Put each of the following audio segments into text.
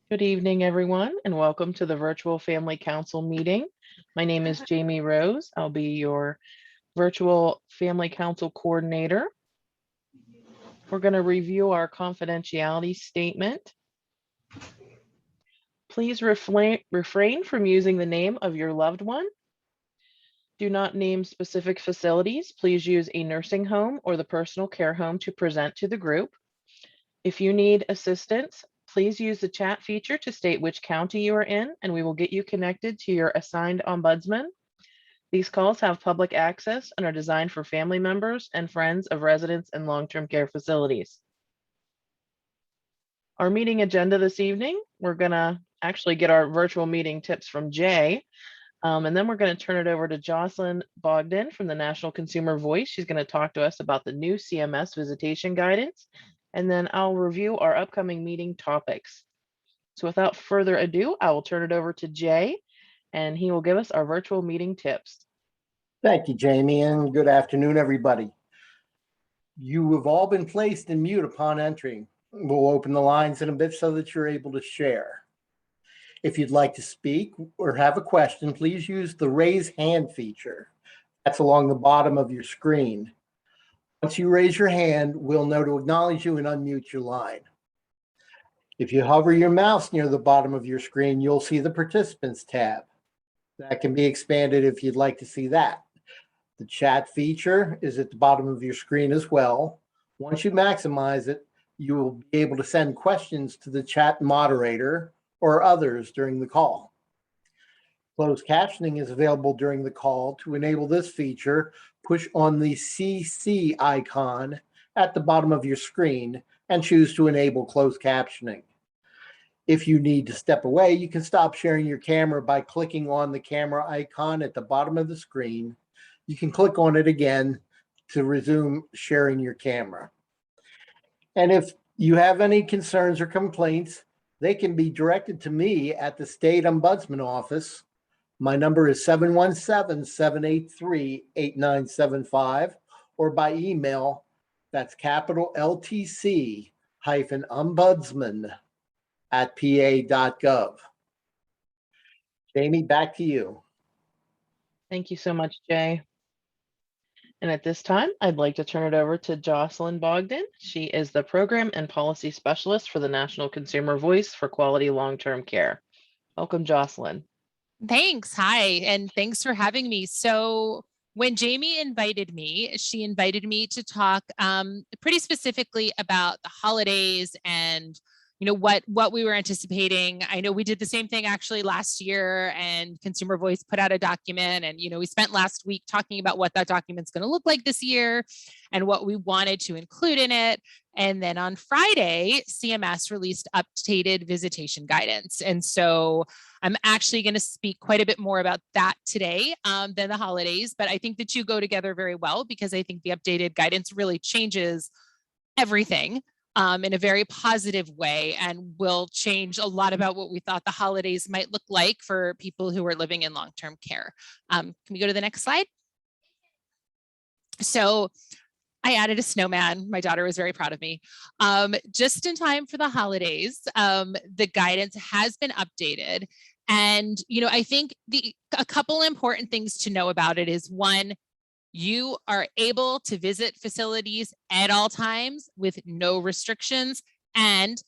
Good evening, everyone, and welcome to the virtual Family Council meeting. My name is Jamie Rose. I'll be your virtual Family Council coordinator. We're going to review our confidentiality statement. Please refrain from using the name of your loved one. Do not name specific facilities. Please use a nursing home or the personal care home to present to the group. If you need assistance, please use the chat feature to state which county you are in, and we will get you connected to your assigned ombudsman. These calls have public access and are designed for family members and friends of residents in long-term care facilities. Our meeting agenda this evening, we're gonna actually get our virtual meeting tips from Jay, and then we're gonna turn it over to Jocelyn Bogdan from the National Consumer Voice. She's gonna talk to us about the new CMS visitation guidance, and then I'll review our upcoming meeting topics. So without further ado, I will turn it over to Jay, and he will give us our virtual meeting tips. Thank you, Jamie, and good afternoon, everybody. You have all been placed in mute upon entering. We'll open the lines in a bit so that you're able to share. If you'd like to speak or have a question, please use the raise hand feature. That's along the bottom of your screen. Once you raise your hand, we'll know to acknowledge you and unmute your line. If you hover your mouse near the bottom of your screen, you'll see the Participants tab. That can be expanded if you'd like to see that. The chat feature is at the bottom of your screen as well. Once you maximize it, you will be able to send questions to the chat moderator or others during the call. Closed captioning is available during the call. To enable this feature, push on the CC icon at the bottom of your screen and choose to enable closed captioning. If you need to step away, you can stop sharing your camera by clicking on the camera icon at the bottom of the screen. You can click on it again to resume sharing your camera. And if you have any concerns or complaints, they can be directed to me at the State Ombudsman Office. My number is 717-783-8975, or by email, that's capital LTC-ombudsman@pa.gov. Jamie, back to you. Thank you so much, Jay. And at this time, I'd like to turn it over to Jocelyn Bogdan. She is the Program and Policy Specialist for the National Consumer Voice for Quality Long-Term Care. Welcome, Jocelyn. Thanks. Hi, and thanks for having me. So when Jamie invited me, she invited me to talk pretty specifically about the holidays and what we were anticipating. I know we did the same thing actually last year, and Consumer Voice put out a document, and we spent last week talking about what that document's going to look like this year and what we wanted to include in it. And then on Friday, CMS released updated visitation guidance. And so I'm actually going to speak quite a bit more about that today than the holidays, but I think the two go together very well because I think the updated guidance really changes everything in a very positive way and will change a lot about what we thought the holidays might look like for people who are living in long-term care. Can we go to the next slide? So I added a snowman. My daughter was very proud of me. Just in time for the holidays, the guidance has been updated. And, I think a couple important things to know about it is, one, you are able to visit facilities at all times with no restrictions, and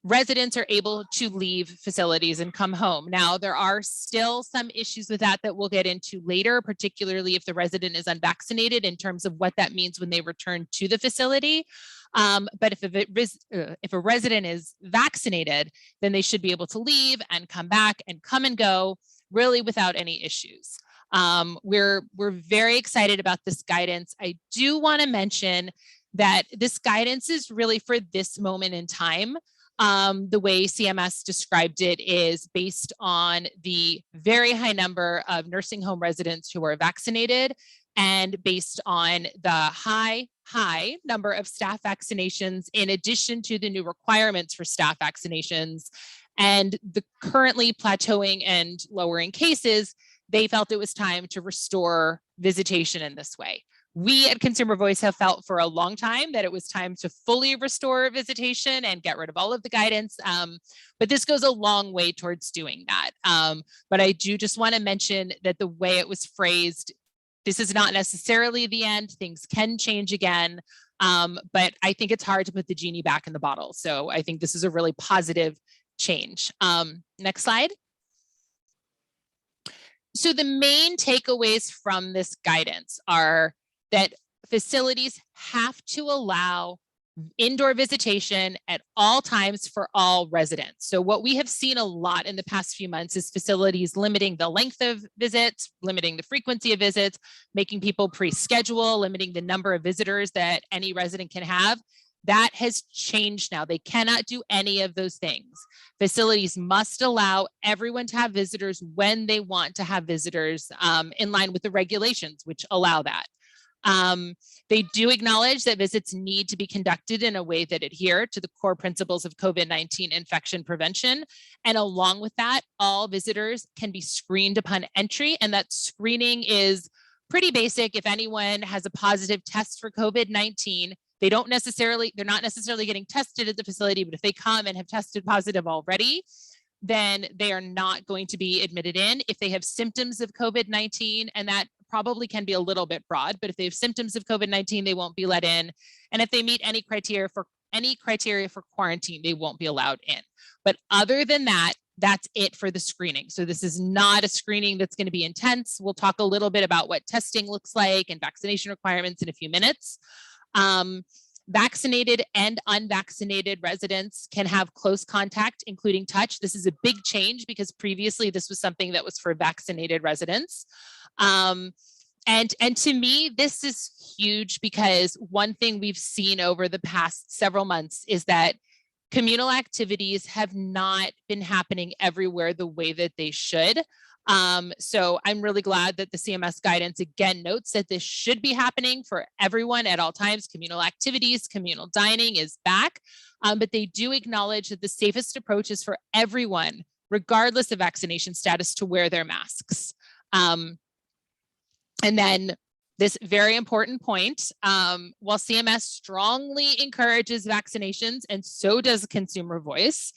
residents are able to leave facilities and come home. Now, there are still some issues with that we'll get into later, particularly if the resident is unvaccinated, in terms of what that means when they return to the facility. But if a resident is vaccinated, then they should be able to leave and come back and come and go really without any issues. We're very excited about this guidance. I do want to mention that this guidance is really for this moment in time. The way CMS described it is based on the very high number of nursing home residents who are vaccinated, and based on the high number of staff vaccinations, in addition to the new requirements for staff vaccinations and the currently plateauing and lowering cases. They felt it was time to restore visitation in this way. We at Consumer Voice have felt for a long time that it was time to fully restore visitation and get rid of all of the guidance. But this goes a long way towards doing that. But I do just want to mention that the way it was phrased, this is not necessarily the end. Things can change again. But I think it's hard to put the genie back in the bottle. So I think this is a really positive change. Next slide. So the main takeaways from this guidance are that facilities have to allow indoor visitation at all times for all residents. So what we have seen a lot in the past few months is facilities limiting the length of visits, limiting the frequency of visits, making people pre-schedule, limiting the number of visitors that any resident can have. That has changed now. They cannot do any of those things. Facilities must allow everyone to have visitors when they want to have visitors, in line with the regulations, which allow that. They do acknowledge that visits need to be conducted in a way that adhere to the core principles of COVID-19 infection prevention. And along with that, all visitors can be screened upon entry, and that screening is pretty basic. If anyone has a positive test for COVID-19, they're not necessarily getting tested at the facility, but if they come and have tested positive already, then they are not going to be admitted in. If they have symptoms of COVID-19, and that probably can be a little bit broad, but if they have symptoms of COVID-19, they won't be let in. And if they meet any criteria for quarantine, they won't be allowed in. But other than that, that's it for the screening. So this is not a screening that's going to be intense. We'll talk a little bit about what testing looks like and vaccination requirements in a few minutes. Vaccinated and unvaccinated residents can have close contact, including touch. This is a big change because previously this was something that was for vaccinated residents. And to me, this is huge because one thing we've seen over the past several months is that communal activities have not been happening everywhere the way that they should. So I'm really glad that the CMS guidance again notes that this should be happening for everyone at all times. Communal activities, communal dining is back, but they do acknowledge that the safest approach is for everyone, regardless of vaccination status, to wear their masks. And then this very important point, while CMS strongly encourages vaccinations, and so does Consumer Voice,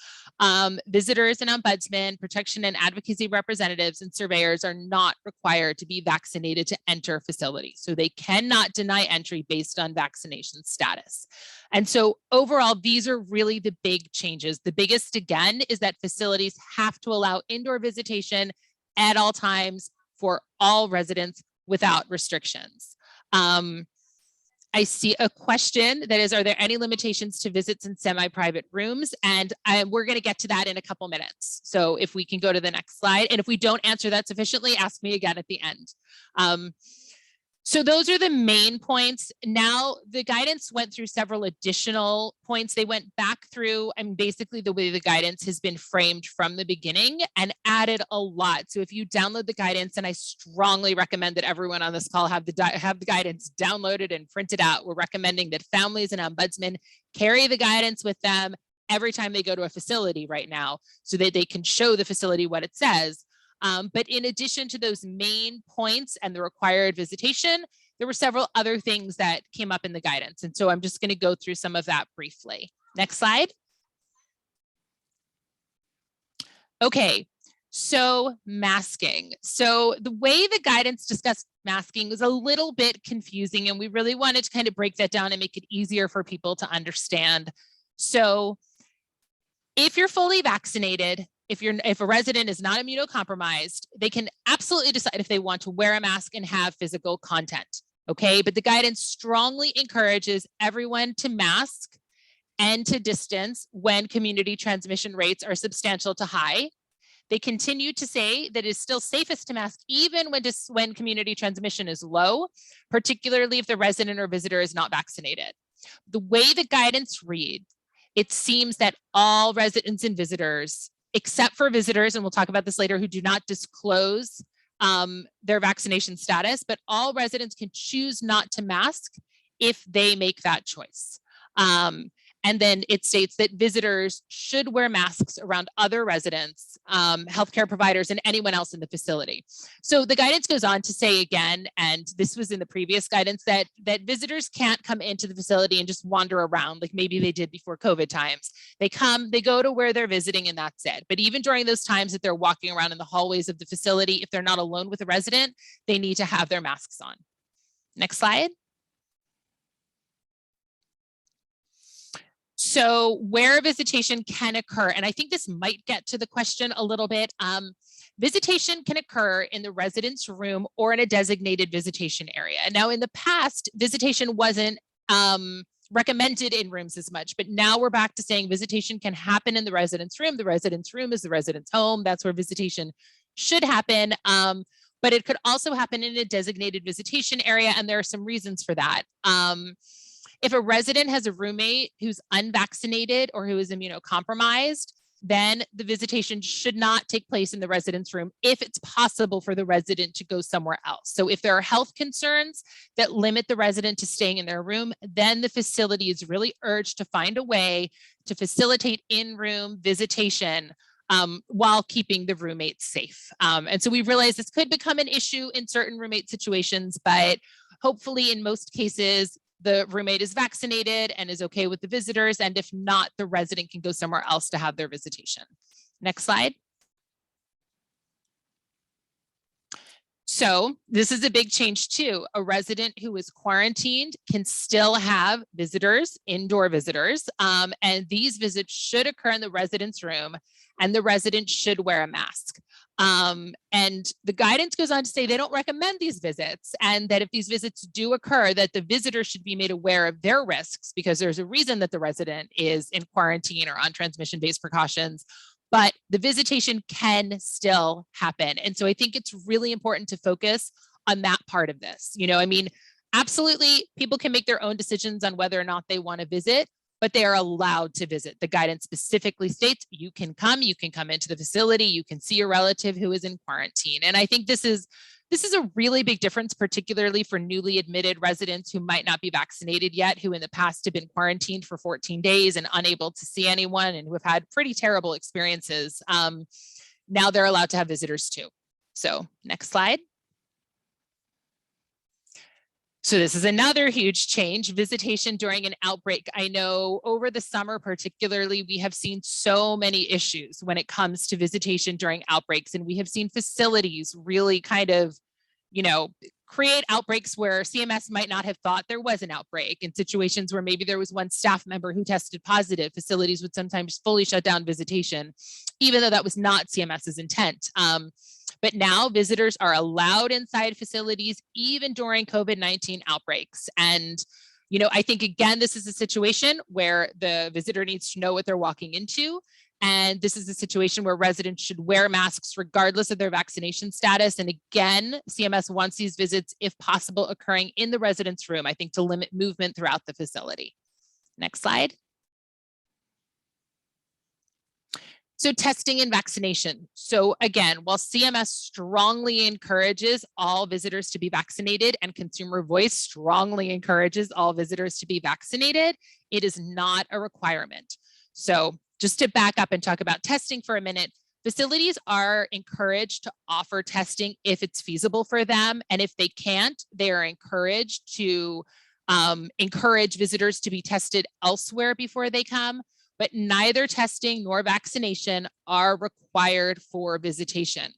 visitors and ombudsmen, protection and advocacy representatives, and surveyors are not required to be vaccinated to enter facilities. So they cannot deny entry based on vaccination status. And so overall, these are really the big changes. The biggest, again, is that facilities have to allow indoor visitation at all times for all residents without restrictions. I see a question that is, are there any limitations to visits in semi-private rooms? And we're going to get to that in a couple minutes. So if we can go to the next slide, and if we don't answer that sufficiently, ask me again at the end. So those are the main points. Now the guidance went through several additional points. They went back through, and basically the way the guidance has been framed from the beginning and added a lot. So if you download the guidance, and I strongly recommend that everyone on this call have the guidance downloaded and printed out. We're recommending that families and ombudsmen carry the guidance with them every time they go to a facility right now so that they can show the facility what it says. But in addition to those main points and the required visitation, there were several other things that came up in the guidance. And so I'm just going to go through some of that briefly. Next slide. Okay, so masking. So the way the guidance discussed masking was a little bit confusing, and we really wanted to kind of break that down and make it easier for people to understand. So if you're fully vaccinated, if a resident is not immunocompromised, they can absolutely decide if they want to wear a mask and have physical contact, okay? But the guidance strongly encourages everyone to mask and to distance when community transmission rates are substantial to high. They continue to say that it is still safest to mask even when community transmission is low, particularly if the resident or visitor is not vaccinated. The way the guidance reads, it seems that all residents and visitors, except for visitors, and we'll talk about this later, who do not disclose their vaccination status, but all residents can choose not to mask if they make that choice. And then it states that visitors should wear masks around other residents, healthcare providers, and anyone else in the facility. So the guidance goes on to say again, and this was in the previous guidance, that visitors can't come into the facility and just wander around like maybe they did before COVID times. They come, they go to where they're visiting, and that's it. But even during those times that they're walking around in the hallways of the facility, if they're not alone with a resident, they need to have their masks on. Next slide. So where visitation can occur, and I think this might get to the question a little bit, visitation can occur in the residence room or in a designated visitation area. Now, in the past, visitation wasn't recommended in rooms as much, but now we're back to saying visitation can happen in the residence room. The residence room is the resident's home. That's where visitation should happen. But it could also happen in a designated visitation area, and there are some reasons for that. If a resident has a roommate who's unvaccinated or who is immunocompromised, then the visitation should not take place in the residence room if it's possible for the resident to go somewhere else. So if there are health concerns that limit the resident to staying in their room, then the facility is really urged to find a way to facilitate in-room visitation while keeping the roommates safe. And so we realize this could become an issue in certain roommate situations, but hopefully in most cases, the roommate is vaccinated and is okay with the visitors. And if not, the resident can go somewhere else to have their visitation. Next slide. So this is a big change too. A resident who is quarantined can still have visitors, indoor visitors, and these visits should occur in the resident's room, and the resident should wear a mask. And the guidance goes on to say they don't recommend these visits, and that if these visits do occur, that the visitor should be made aware of their risks, because there's a reason that the resident is in quarantine or on transmission-based precautions, but the visitation can still happen. And so I think it's really important to focus on that part of this. I mean, absolutely, people can make their own decisions on whether or not they want to visit, but they are allowed to visit. The guidance specifically states you can come into the facility, you can see a relative who is in quarantine. And I think this is a really big difference, particularly for newly admitted residents who might not be vaccinated yet, who in the past have been quarantined for 14 days and unable to see anyone, and who have had pretty terrible experiences. Now they're allowed to have visitors too. So next slide. So this is another huge change, visitation during an outbreak. I know over the summer particularly, we have seen so many issues when it comes to visitation during outbreaks, and we have seen facilities really kind of, create outbreaks where CMS might not have thought there was an outbreak. In situations where maybe there was one staff member who tested positive, facilities would sometimes fully shut down visitation, even though that was not CMS's intent. But now visitors are allowed inside facilities even during COVID-19 outbreaks. And, I think, again, this is a situation where the visitor needs to know what they're walking into. And this is a situation where residents should wear masks regardless of their vaccination status. And again, CMS wants these visits, if possible, occurring in the resident's room, I think, to limit movement throughout the facility. Next slide. So testing and vaccination. So again, while CMS strongly encourages all visitors to be vaccinated and Consumer Voice strongly encourages all visitors to be vaccinated, it is not a requirement. So just to back up and talk about testing for a minute, facilities are encouraged to offer testing if it's feasible for them. And if they can't, they are encouraged to encourage visitors to be tested elsewhere before they come. But neither testing nor vaccination are required for visitation.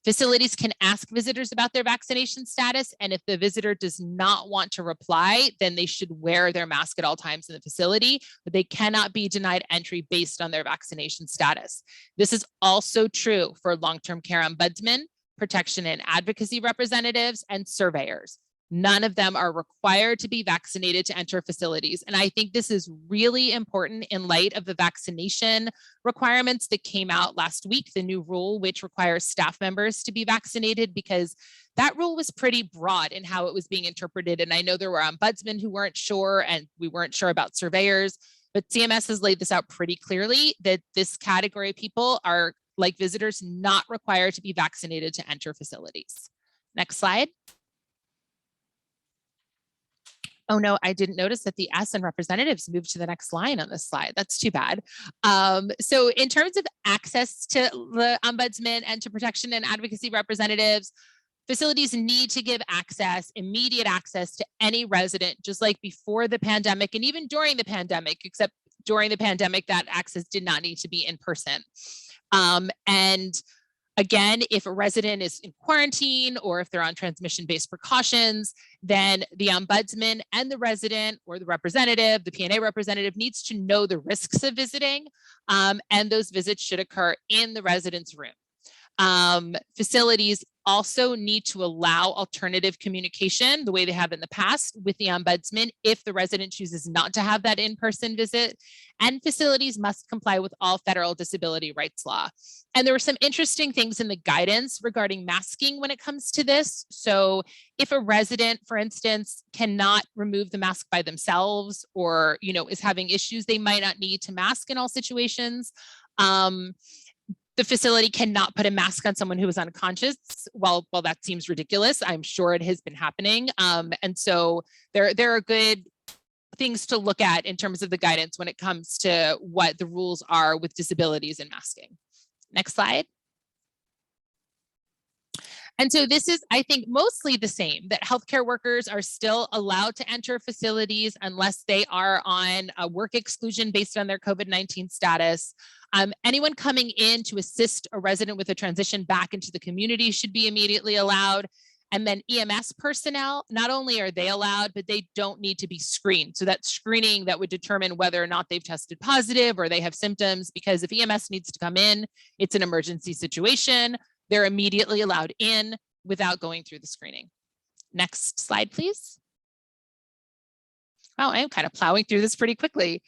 Facilities can ask visitors about their vaccination status, and if the visitor does not want to reply, then they should wear their mask at all times in the facility, but they cannot be denied entry based on their vaccination status. This is also true for long-term care ombudsmen, protection and advocacy representatives, and surveyors. None of them are required to be vaccinated to enter facilities. And I think this is really important in light of the vaccination requirements that came out last week, the new rule, which requires staff members to be vaccinated, because that rule was pretty broad in how it was being interpreted. And I know there were ombudsmen who weren't sure, and we weren't sure about surveyors, but CMS has laid this out pretty clearly that this category of people are, like visitors, not required to be vaccinated to enter facilities. Next slide. Oh no, I didn't notice that the S and representatives moved to the next line on this slide. That's too bad. So in terms of access to the ombudsman and to protection and advocacy representatives, facilities need to give access, immediate access to any resident, just like before the pandemic and even during the pandemic, except during the pandemic, that access did not need to be in person. And again, if a resident is in quarantine or if they're on transmission-based precautions, then the ombudsman and the resident or the representative, the P&A representative, needs to know the risks of visiting, and those visits should occur in the resident's room. Facilities also need to allow alternative communication the way they have in the past with the ombudsman if the resident chooses not to have that in-person visit, and facilities must comply with all federal disability rights law. And there were some interesting things in the guidance regarding masking when it comes to this. So if a resident, for instance, cannot remove the mask by themselves or, is having issues, they might not need to mask in all situations. The facility cannot put a mask on someone who is unconscious. Well, that seems ridiculous. I'm sure it has been happening. And so there are good things to look at in terms of the guidance when it comes to what the rules are with disabilities and masking. Next slide. And so this is, I think, mostly the same, that healthcare workers are still allowed to enter facilities unless they are on a work exclusion based on their COVID-19 status. Anyone coming in to assist a resident with a transition back into the community should be immediately allowed. And then EMS personnel, not only are they allowed, but they don't need to be screened. So that screening that would determine whether or not they've tested positive or they have symptoms, because if EMS needs to come in, it's an emergency situation. They're immediately allowed in without going through the screening. Next slide, please. Wow, I am kind of plowing through this pretty quickly.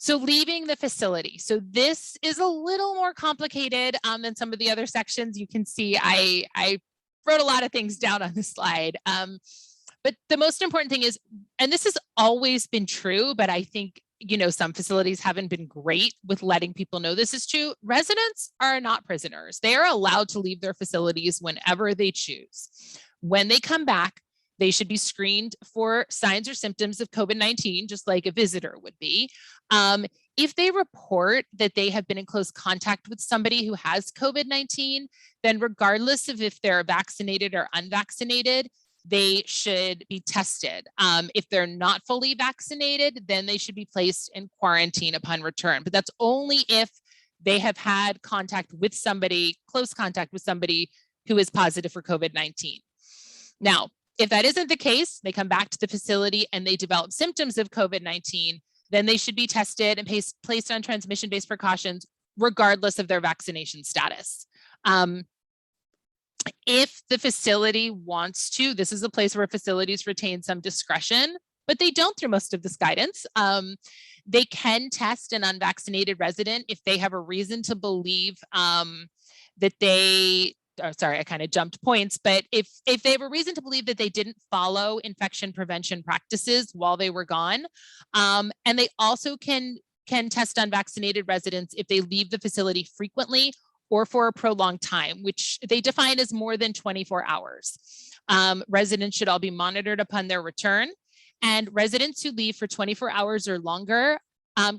So leaving the facility. So this is a little more complicated than some of the other sections. You can see I wrote a lot of things down on this slide. But the most important thing is, and this has always been true, but I think some facilities haven't been great with letting people know this is true. Residents are not prisoners. They are allowed to leave their facilities whenever they choose. When they come back, they should be screened for signs or symptoms of COVID-19, just like a visitor would be. If they report that they have been in close contact with somebody who has COVID-19, then regardless of if they're vaccinated or unvaccinated, they should be tested. If they're not fully vaccinated, then they should be placed in quarantine upon return. But that's only if they have had contact with somebody, close contact with somebody who is positive for COVID-19. Now, if that isn't the case, they come back to the facility and they develop symptoms of COVID-19, then they should be tested and placed on transmission-based precautions, regardless of their vaccination status. If the facility wants to, this is a place where facilities retain some discretion, but they don't through most of this guidance. They can test an unvaccinated resident if they have a reason to believe that they, sorry, I kind of jumped points, but if they have a reason to believe that they didn't follow infection prevention practices while they were gone, and they also can test unvaccinated residents if they leave the facility frequently or for a prolonged time, which they define as more than 24 hours. Residents should all be monitored upon their return, and residents who leave for 24 hours or longer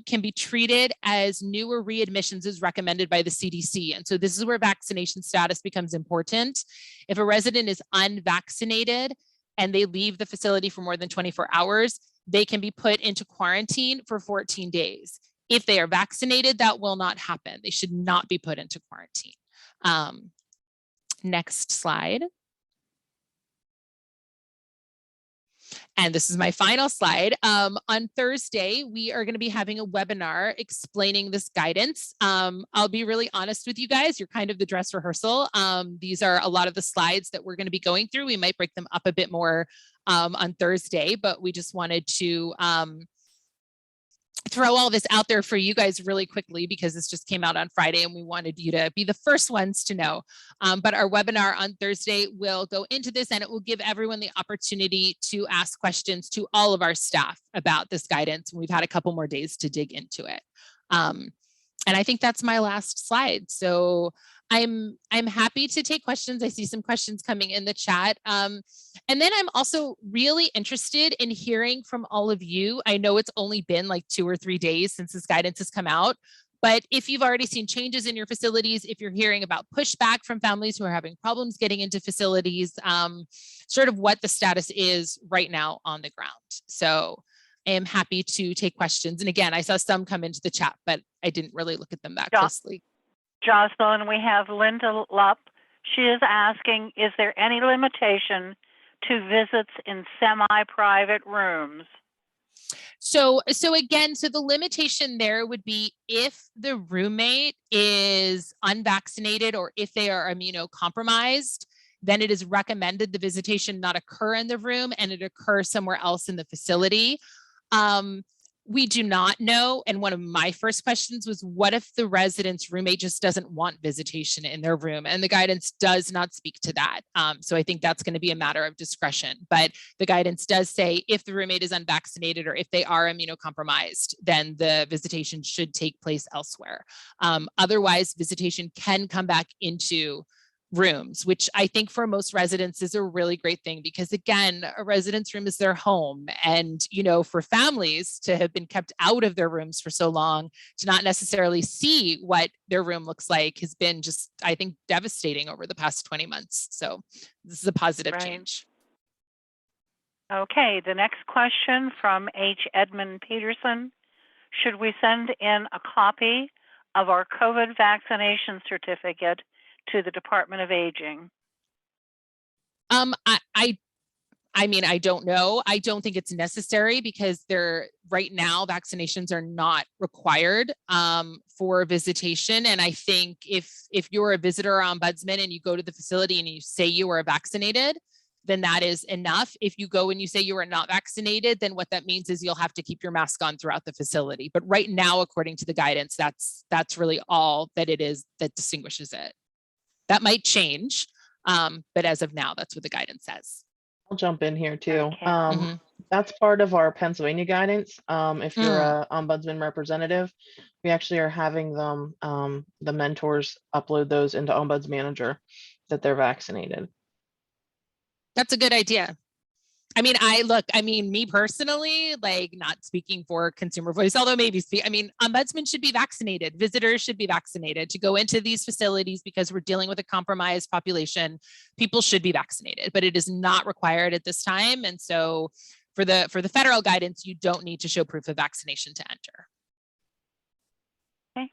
can be treated as new or readmissions as recommended by the CDC. And so this is where vaccination status becomes important. If a resident is unvaccinated and they leave the facility for more than 24 hours, they can be put into quarantine for 14 days. If they are vaccinated, that will not happen. They should not be put into quarantine. Next slide. And this is my final slide. On Thursday, we are going to be having a webinar explaining this guidance. I'll be really honest with you guys. You're kind of the dress rehearsal. These are a lot of the slides that we're going to be going through. We might break them up a bit more on Thursday, but we just wanted to throw all this out there for you guys really quickly because this just came out on Friday and we wanted you to be the first ones to know. But our webinar on Thursday will go into this and it will give everyone the opportunity to ask questions to all of our staff about this guidance. We've had a couple more days to dig into it. And I think that's my last slide. So I'm happy to take questions. I see some questions coming in the chat. And then I'm also really interested in hearing from all of you. I know it's only been like 2 or 3 days since this guidance has come out, but if you've already seen changes in your facilities, if you're hearing about pushback from families who are having problems getting into facilities, sort of what the status is right now on the ground. So I am happy to take questions. And again, I saw some come into the chat, but I didn't really look at them that closely. Jocelyn, we have Linda Lupp. She is asking, is there any limitation to visits in semi-private rooms? So again, so the limitation there would be if the roommate is unvaccinated or if they are immunocompromised, then it is recommended the visitation not occur in the room and it occur somewhere else in the facility. We do not know. And one of my first questions was, what if the resident's roommate just doesn't want visitation in their room? And the guidance does not speak to that. So I think that's going to be a matter of discretion. But the guidance does say if the roommate is unvaccinated or if they are immunocompromised, then the visitation should take place elsewhere. Otherwise, visitation can come back into rooms, which I think for most residents is a really great thing, because again, a resident's room is their home. And, for families to have been kept out of their rooms for so long, to not necessarily see what their room looks like has been just, I think, devastating over the past 20 months. So this is a positive change. Okay, the next question from H. Edmund Peterson. Should we send in a copy of our COVID vaccination certificate to the Department of Aging? I don't know. I don't think it's necessary because right now vaccinations are not required for visitation. And I think if you're a visitor or ombudsman and you go to the facility and you say you are vaccinated, then that is enough. If you go and you say you are not vaccinated, then what that means is you'll have to keep your mask on throughout the facility. But right now, according to the guidance, that's really all that it is that distinguishes it. That might change, but as of now, that's what the guidance says. I'll jump in here too. Okay. That's part of our Pennsylvania guidance. If you're a ombudsman representative, we actually are having them, the mentors, upload those into Ombuds Manager that they're vaccinated. That's a good idea. Me personally, like, not speaking for Consumer Voice, although ombudsmen should be vaccinated. Visitors should be vaccinated to go into these facilities because we're dealing with a compromised population. People should be vaccinated, but it is not required at this time. And so for the federal guidance, you don't need to show proof of vaccination to enter. Okay.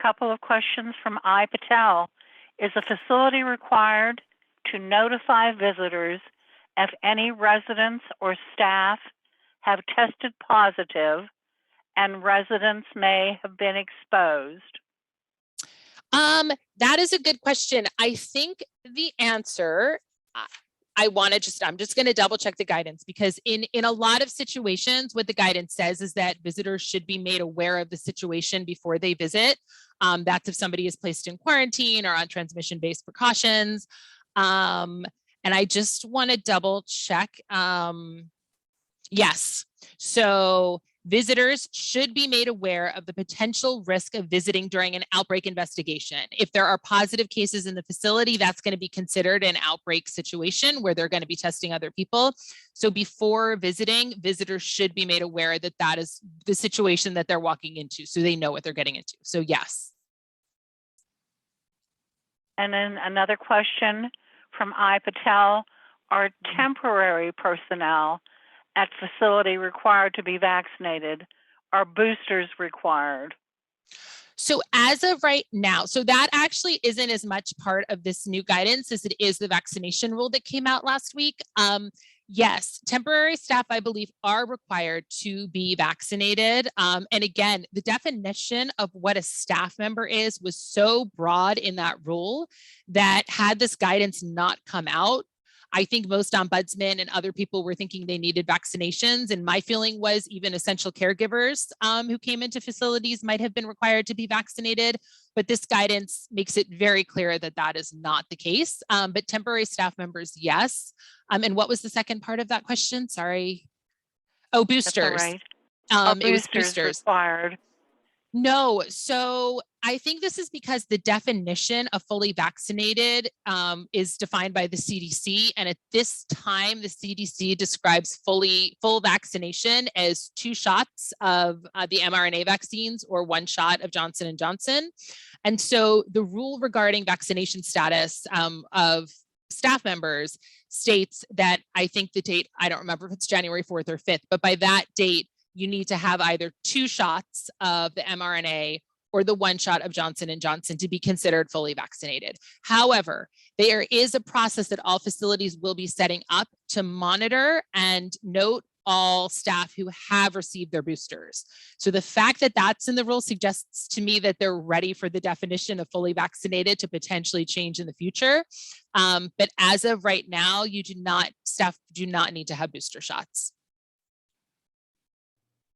Couple of questions from I. Patel. Is a facility required to notify visitors if any residents or staff have tested positive and residents may have been exposed? That is a good question. I think the answer, I'm just going to double check the guidance, because in a lot of situations, what the guidance says is that visitors should be made aware of the situation before they visit. That's if somebody is placed in quarantine or on transmission-based precautions. And I just want to double check. Yes. So visitors should be made aware of the potential risk of visiting during an outbreak investigation. If there are positive cases in the facility, that's going to be considered an outbreak situation where they're going to be testing other people. So before visiting, visitors should be made aware that that is the situation that they're walking into, so they know what they're getting into. So yes. And then another question from I. Patel. Are temporary personnel at facility required to be vaccinated? Are boosters required? So as of right now, so that actually isn't as much part of this new guidance as it is the vaccination rule that came out last week. Yes, temporary staff, I believe, are required to be vaccinated. And again, the definition of what a staff member is was so broad in that rule that had this guidance not come out, I think most ombudsmen and other people were thinking they needed vaccinations. And my feeling was even essential caregivers who came into facilities might have been required to be vaccinated. But this guidance makes it very clear that that is not the case. But temporary staff members, yes. And what was the second part of that question? Sorry. Oh, boosters. That's all right. It was boosters required. No, so I think this is because the definition of fully vaccinated is defined by the CDC. And at this time, the CDC describes full vaccination as 2 shots of the mRNA vaccines or 1 shot of Johnson & Johnson. And so the rule regarding vaccination status of staff members states that, I think the date, I don't remember if it's January 4th or 5th, but by that date, you need to have either 2 shots of the mRNA or the 1 shot of Johnson & Johnson to be considered fully vaccinated. However, there is a process that all facilities will be setting up to monitor and note all staff who have received their boosters. So the fact that that's in the rule suggests to me that they're ready for the definition of fully vaccinated to potentially change in the future. But as of right now, staff do not need to have booster shots.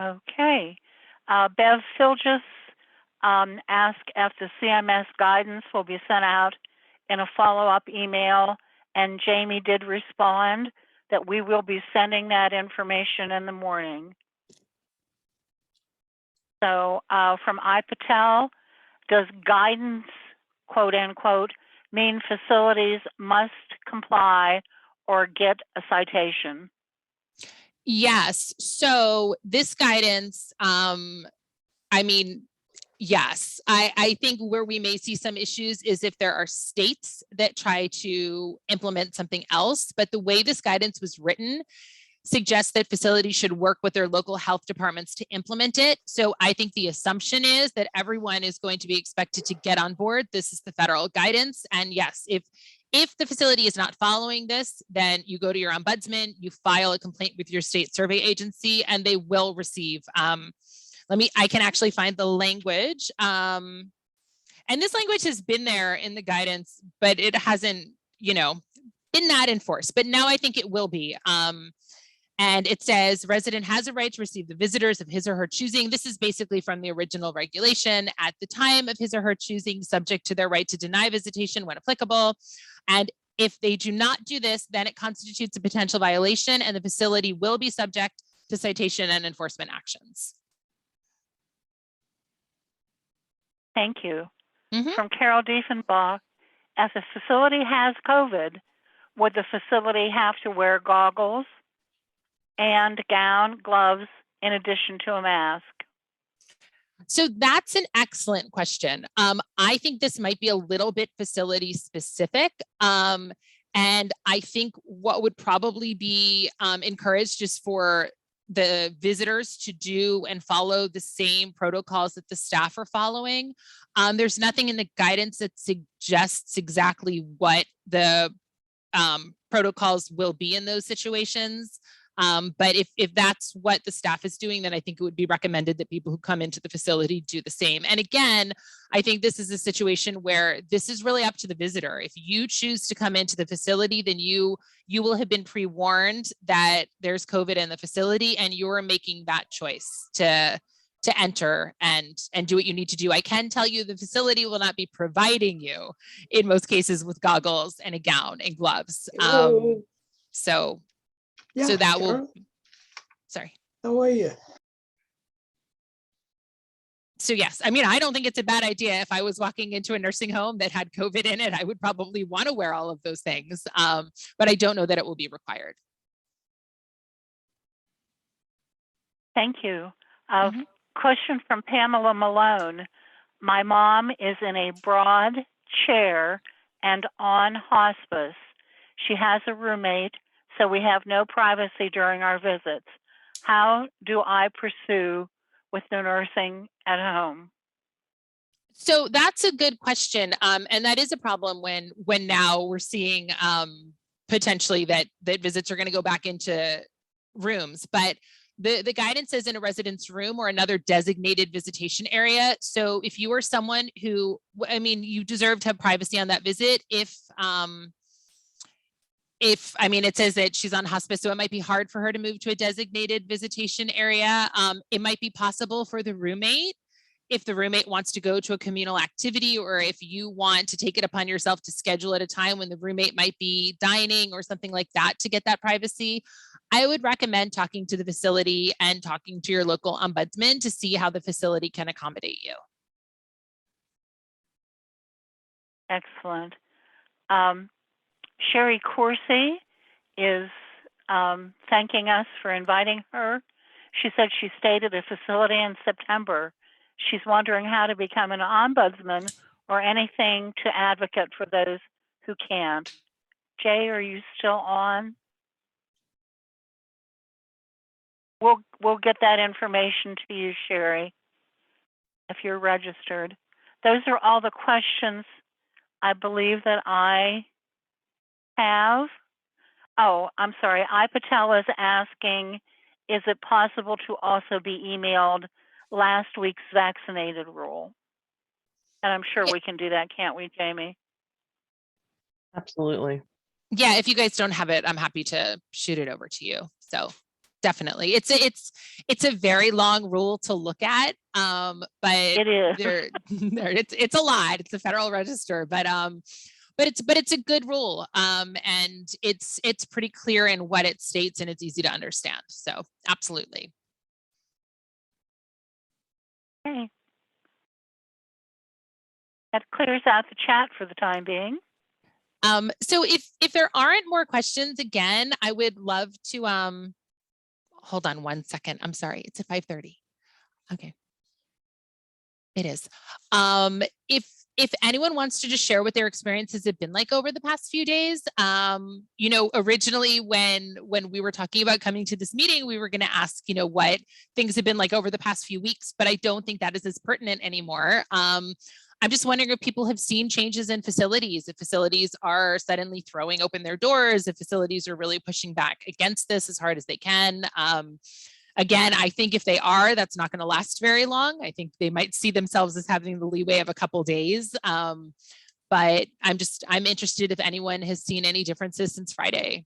Okay. Bev Silgis asked if the CMS guidance will be sent out in a follow-up email, and Jamie did respond that we will be sending that information in the morning. So from I Patel, does guidance, quote unquote, mean facilities must comply or get a citation? Yes. So this guidance, I mean, yes, I think where we may see some issues is if there are states that try to implement something else, but the way this guidance was written suggests that facilities should work with their local health departments to implement it. So I think the assumption is that everyone is going to be expected to get on board. This is the federal guidance. And yes, if the facility is not following this, then you go to your ombudsman, you file a complaint with your state survey agency, and they will receive, I can actually find the language. And this language has been there in the guidance, but it hasn't, been that enforced. But now I think it will be. And it says resident has a right to receive the visitors of his or her choosing. This is basically from the original regulation at the time of his or her choosing, subject to their right to deny visitation when applicable. And if they do not do this, then it constitutes a potential violation and the facility will be subject to citation and enforcement actions. Thank you. From Carol Diefenbach, if the facility has COVID, would the facility have to wear goggles and gown, gloves, in addition to a mask? So that's an excellent question. I think this might be a little bit facility specific. And I think what would probably be encouraged is for the visitors to do and follow the same protocols that the staff are following. There's nothing in the guidance that suggests exactly what the protocols will be in those situations. But if that's what the staff is doing, then I think it would be recommended that people who come into the facility do the same. And again, I think this is a situation where this is really up to the visitor. If you choose to come into the facility, then you will have been pre-warned that there's COVID in the facility, and you're making that choice to enter and do what you need to do. I can tell you the facility will not be providing you, in most cases, with goggles and a gown and gloves. So that will, sorry. How are you? So yes, I mean, I don't think it's a bad idea. If I was walking into a nursing home that had COVID in it, I would probably want to wear all of those things. But I don't know that it will be required. Thank you. Question from Pamela Malone. My mom is in a broad chair and on hospice. She has a roommate, so we have no privacy during our visits. How do I pursue with the nursing at home? So that's a good question. And that is a problem when now we're seeing potentially that visits are going to go back into rooms. But the guidance says in a resident's room or another designated visitation area. So if you are someone who, I mean, you deserve to have privacy on that visit. If I mean, it says that she's on hospice, so it might be hard for her to move to a designated visitation area. It might be possible for the roommate, if the roommate wants to go to a communal activity, or if you want to take it upon yourself to schedule at a time when the roommate might be dining or something like that to get that privacy. I would recommend talking to the facility and talking to your local ombudsman to see how the facility can accommodate you. Excellent. Sherry Coursey is thanking us for inviting her. She said she stayed at a facility in September. She's wondering how to become an ombudsman or anything to advocate for those who can't. Jay, are you still on? We'll get that information to you, Sherry, if you're registered. Those are all the questions I believe that I have. Oh, I'm sorry. I Patel is asking, is it possible to also be emailed last week's vaccinated rule? And I'm sure we can do that, can't we, Jamie? Absolutely. Yeah, if you guys don't have it, I'm happy to shoot it over to you. So definitely, it's a very long rule to look at, but It is. it's a lot. It's a Federal Register, but it's a good rule, and it's pretty clear in what it states, and it's easy to understand. So absolutely. Okay. That clears out the chat for the time being. So if there aren't more questions, again, I would love to hold on one second. I'm sorry, it's at 5:30. Okay. It is. If anyone wants to just share what their experiences have been like over the past few days, you know, originally when we were talking about coming to this meeting, we were going to ask, you know, what things have been like over the past few weeks, but I don't think that is as pertinent anymore. I'm just wondering if people have seen changes in facilities, if facilities are suddenly throwing open their doors, if facilities are really pushing back against this as hard as they can. Again, I think if they are, that's not going to last very long. I think they might see themselves as having the leeway of a couple days. But I'm interested if anyone has seen any differences since Friday.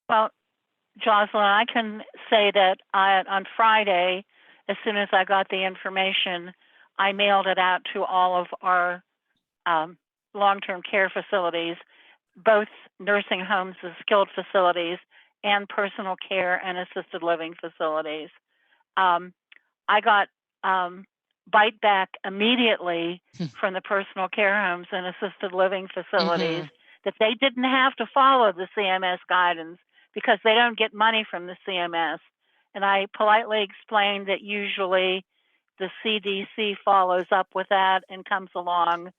Well, Jocelyn, I can say that on Friday, as soon as I got the information, I mailed it out to all of our long-term care facilities, both nursing homes and skilled facilities, and personal care and assisted living facilities. I got bite back immediately from the personal care homes and assisted living facilities that they didn't have to follow the CMS guidance because they don't get money from the CMS. And I politely explained that usually the CDC follows up with that and comes alongside,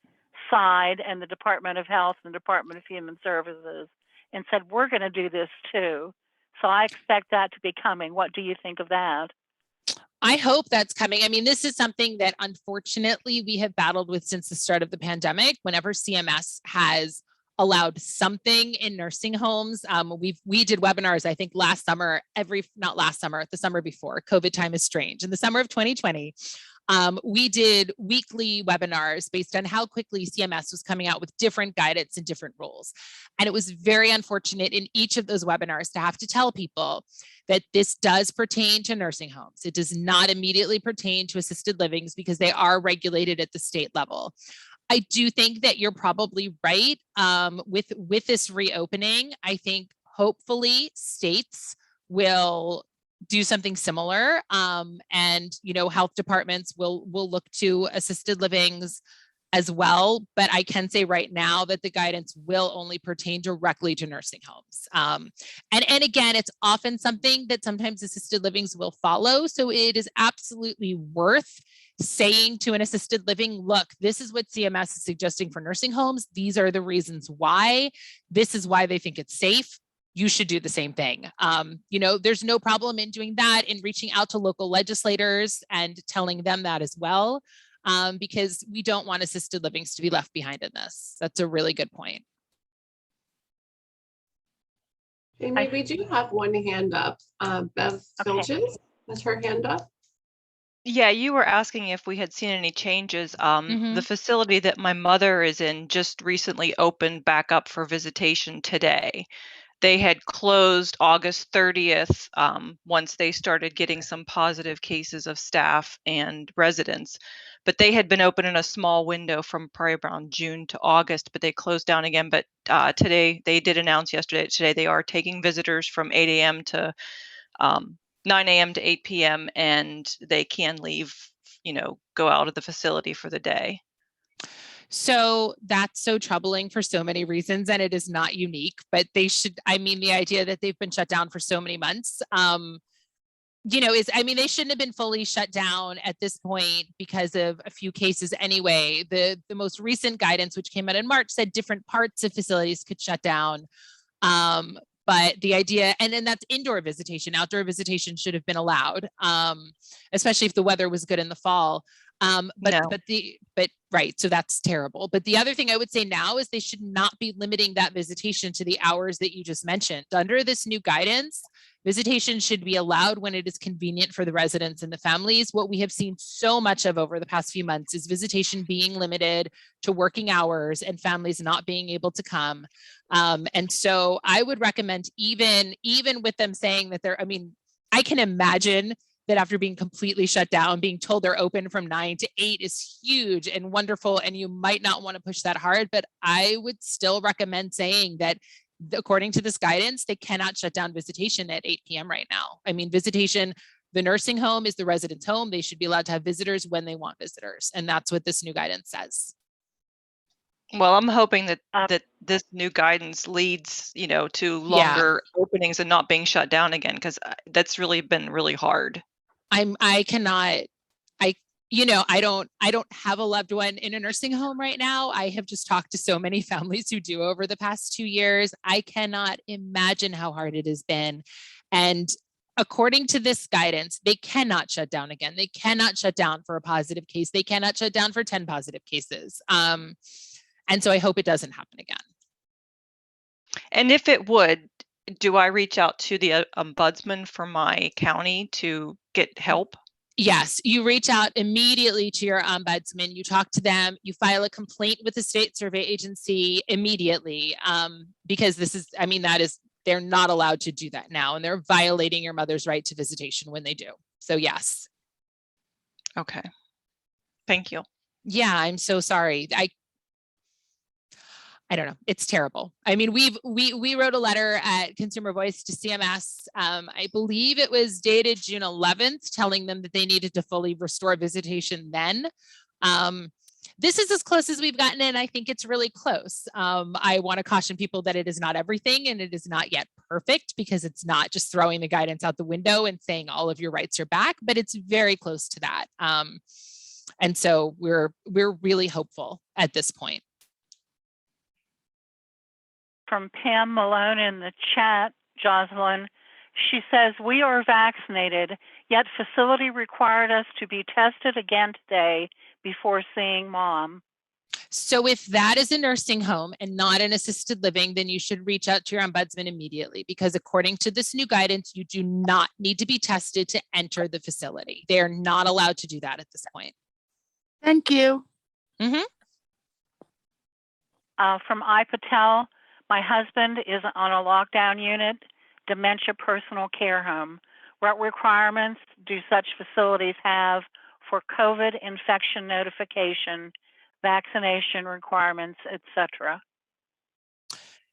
and the Department of Health and Department of Human Services, and said, we're going to do this too. So I expect that to be coming. What do you think of that? I hope that's coming. I mean, this is something that unfortunately we have battled with since the start of the pandemic. Whenever CMS has allowed something in nursing homes, we did webinars, I think last summer, not last summer, the summer before. COVID time is strange. In the summer of 2020, we did weekly webinars based on how quickly CMS was coming out with different guidance and different rules. And it was very unfortunate in each of those webinars to have to tell people that this does pertain to nursing homes. It does not immediately pertain to assisted livings because they are regulated at the state level. I do think that you're probably right. With this reopening, I think hopefully states will do something similar, and you know, health departments will look to assisted livings as well. But I can say right now that the guidance will only pertain directly to nursing homes. And again, it's often something that sometimes assisted livings will follow. So it is absolutely worth saying to an assisted living, look, this is what CMS is suggesting for nursing homes. These are the reasons why. This is why they think it's safe. You should do the same thing. You know, there's no problem in doing that, in reaching out to local legislators and telling them that as well, because we don't want assisted livings to be left behind in this. That's a really good point. Jamie, we do have one hand up. Bev Filges has her hand up. Yeah, you were asking if we had seen any changes. The facility that my mother is in just recently opened back up for visitation today. they had closed August 30th once they started getting some positive cases of staff and residents. But they had been open in a small window from probably around June to August, but they closed down again. But today, they did announce today they are taking visitors from 8 a.m. to 9 a.m. to 8 p.m. and they can leave, go out of the facility for the day. So that's so troubling for so many reasons, and it is not unique, but they should, the idea that they've been shut down for so many months, they shouldn't have been fully shut down at this point because of a few cases anyway. The most recent guidance, which came out in March, said different parts of facilities could shut down. But the idea, and then that's indoor visitation. Outdoor visitation should have been allowed, especially if the weather was good in the fall. Right, so that's terrible. But the other thing I would say now is they should not be limiting that visitation to the hours that you just mentioned. Under this new guidance, visitation should be allowed when it is convenient for the residents and the families. What we have seen so much of over the past few months is visitation being limited to working hours and families not being able to come. And so I would recommend, even with them saying that I can imagine that after being completely shut down, being told they're open from 9 to 8 is huge and wonderful, and you might not want to push that hard, but I would still recommend saying that according to this guidance, they cannot shut down visitation at 8 p.m. right now. visitation, the nursing home is the resident's home. They should be allowed to have visitors when they want visitors, and that's what this new guidance says. Well, I'm hoping that this new guidance leads, to longer openings and not being shut down again, because that's really been really hard. I don't have a loved one in a nursing home right now. I have just talked to so many families who do over the past 2 years. I cannot imagine how hard it has been. And according to this guidance, they cannot shut down again. They cannot shut down for a positive case. They cannot shut down for 10 positive cases. And so I hope it doesn't happen again. And if it would, do I reach out to the ombudsman for my county to get help? Yes, you reach out immediately to your ombudsman, you talk to them, you file a complaint with the state survey agency immediately, because they're not allowed to do that now, and they're violating your mother's right to visitation when they do. So yes. Okay. Thank you. Yeah, I'm so sorry. I don't know. It's terrible. We wrote a letter at Consumer Voice to CMS. I believe it was dated June 11th, telling them that they needed to fully restore visitation then. This is as close as we've gotten, and I think it's really close. I want to caution people that it is not everything, and it is not yet perfect, because it's not just throwing the guidance out the window and saying all of your rights are back, but it's very close to that. And so we're really hopeful at this point. From Pam Malone in the chat, Jocelyn, she says, we are vaccinated, yet facility required us to be tested again today before seeing mom. So if that is a nursing home and not an assisted living, then you should reach out to your ombudsman immediately, because according to this new guidance, you do not need to be tested to enter the facility. They are not allowed to do that at this point. Thank you. Mm-hmm. From I Patel, my husband is on a lockdown unit, dementia personal care home. What requirements do such facilities have for COVID infection notification, vaccination requirements, etc.?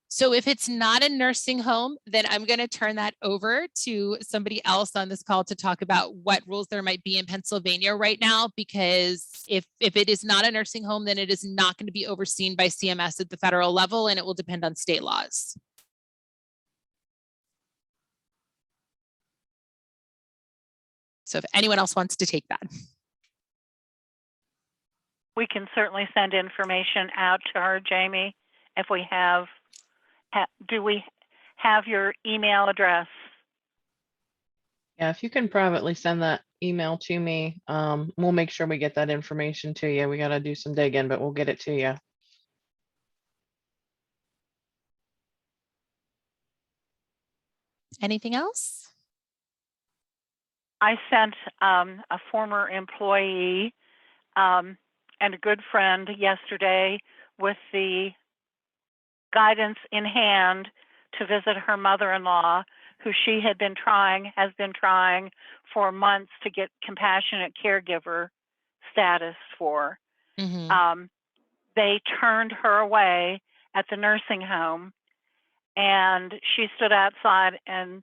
So if it's not a nursing home, then I'm going to turn that over to somebody else on this call to talk about what rules there might be in Pennsylvania right now, because if it is not a nursing home, then it is not going to be overseen by CMS at the federal level, and it will depend on state laws. So if anyone else wants to take that. We can certainly send information out to her, Jamie, if we have. Do we have your email address? Yeah, if you can privately send that email to me, we'll make sure we get that information to you. We got to do some digging, but we'll get it to you. Anything else? I sent a former employee and a good friend yesterday with the guidance in hand to visit her mother-in-law, who she has been trying for months to get compassionate caregiver status for. Mhm. They turned her away at the nursing home, and she stood outside and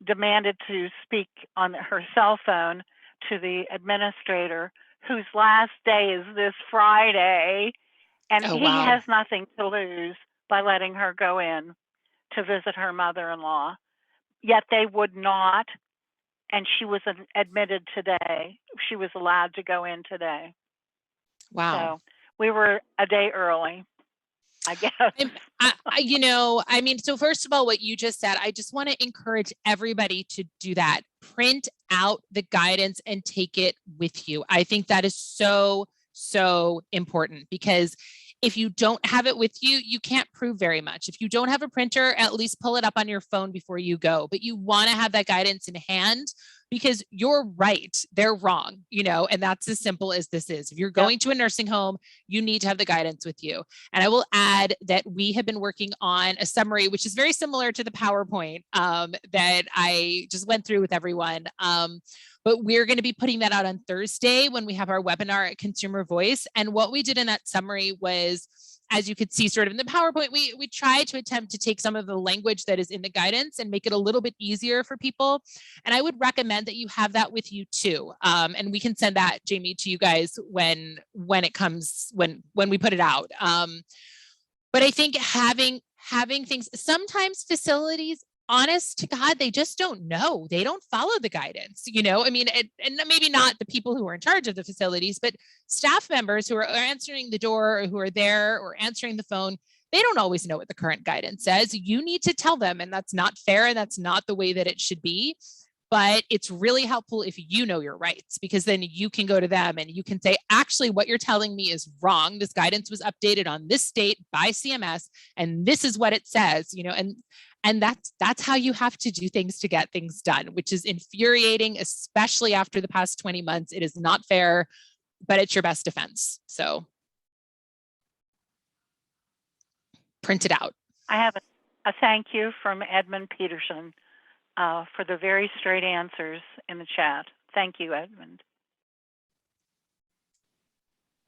demanded to speak on her cell phone to the administrator, whose last day is this Friday, and Oh, he wow. has nothing to lose by letting her go in to visit her mother-in-law. Yet they would not, and she was admitted today. She was allowed to go in today. Wow. So we were a day early, I guess. So first of all, what you just said, I just want to encourage everybody to do that. Print out the guidance and take it with you. I think that is so, so important, because if you don't have it with you, you can't prove very much. If you don't have a printer, at least pull it up on your phone before you go. But you want to have that guidance in hand, because you're right, they're wrong, and that's as simple as this is. If you're going to a nursing home, you need to have the guidance with you. And I will add that we have been working on a summary, which is very similar to the PowerPoint that I just went through with everyone. But we're going to be putting that out on Thursday when we have our webinar at Consumer Voice. And what we did in that summary was, as you could see sort of in the PowerPoint, we tried to attempt to take some of the language that is in the guidance and make it a little bit easier for people. And I would recommend that you have that with you too. And we can send that, Jamie, to you guys when it comes, when we put it out. But I think having things, sometimes facilities, honest to God, they just don't know. They don't follow the guidance, and maybe not the people who are in charge of the facilities, but staff members who are answering the door or who are there or answering the phone, they don't always know what the current guidance says. You need to tell them, and that's not fair, and that's not the way that it should be. But it's really helpful if you know your rights, because then you can go to them and you can say, actually, what you're telling me is wrong. This guidance was updated on this date by CMS, and this is what it says, and that's how you have to do things to get things done, which is infuriating, especially after the past 20 months. It is not fair, but it's your best defense. So print it out. I have a thank you from Edmund Peterson for the very straight answers in the chat. Thank you, Edmund.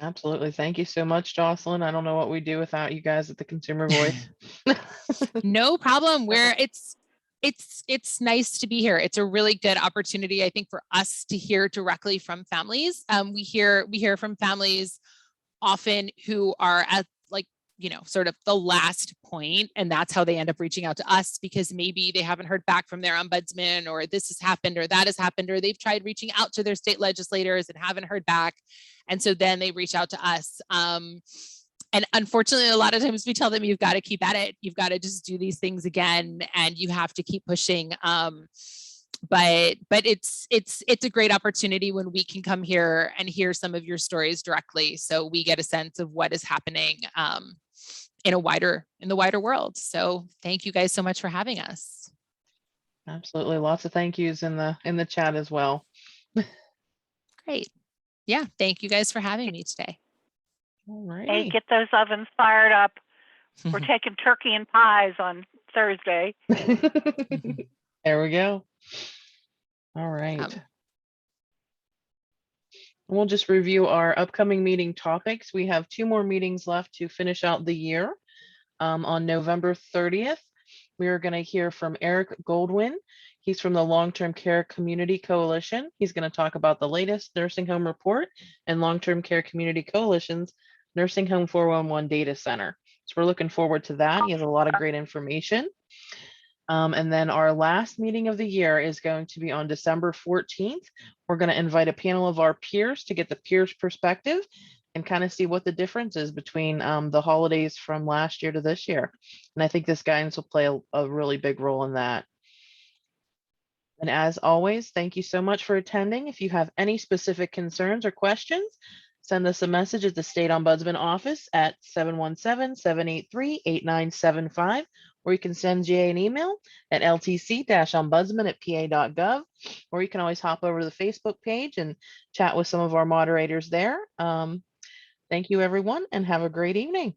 Absolutely. Thank you so much, Jocelyn. I don't know what we'd do without you guys at the Consumer Voice. No problem. It's nice to be here. It's a really good opportunity, I think, for us to hear directly from families. We hear from families often who are at sort of the last point, and that's how they end up reaching out to us, because maybe they haven't heard back from their ombudsman, or this has happened or that has happened, or they've tried reaching out to their state legislators and haven't heard back. And so then they reach out to us. And unfortunately, a lot of times we tell them, you've got to keep at it. You've got to just do these things again, and you have to keep pushing. But it's a great opportunity when we can come here and hear some of your stories directly, so we get a sense of what is happening in the wider world. So thank you guys so much for having us. Absolutely. Lots of thank yous in the chat as well. Great. Yeah. Thank you guys for having me today. All right. Hey, get those ovens fired up. We're taking turkey and pies on Thursday. There we go. All right. We'll just review our upcoming meeting topics. We have 2 more meetings left to finish out the year. On November 30th, we are going to hear from Eric Goldwyn. He's from the Long-Term Care Community Coalition. He's going to talk about the latest nursing home report and Long-Term Care Community Coalition's Nursing Home 411 Data Center. So we're looking forward to that. He has a lot of great information. And then our last meeting of the year is going to be on December 14th. We're going to invite a panel of our peers to get the peers' perspective and kind of see what the difference is between the holidays from last year to this year. And I think this guidance will play a really big role in that. And as always, thank you so much for attending. If you have any specific concerns or questions, send us a message at the State Ombudsman Office at 717-783-8975, or you can send Jay an email at ltc-ombudsman@pa.gov, or you can always hop over to the Facebook page and chat with some of our moderators there. Thank you, everyone, and have a great evening.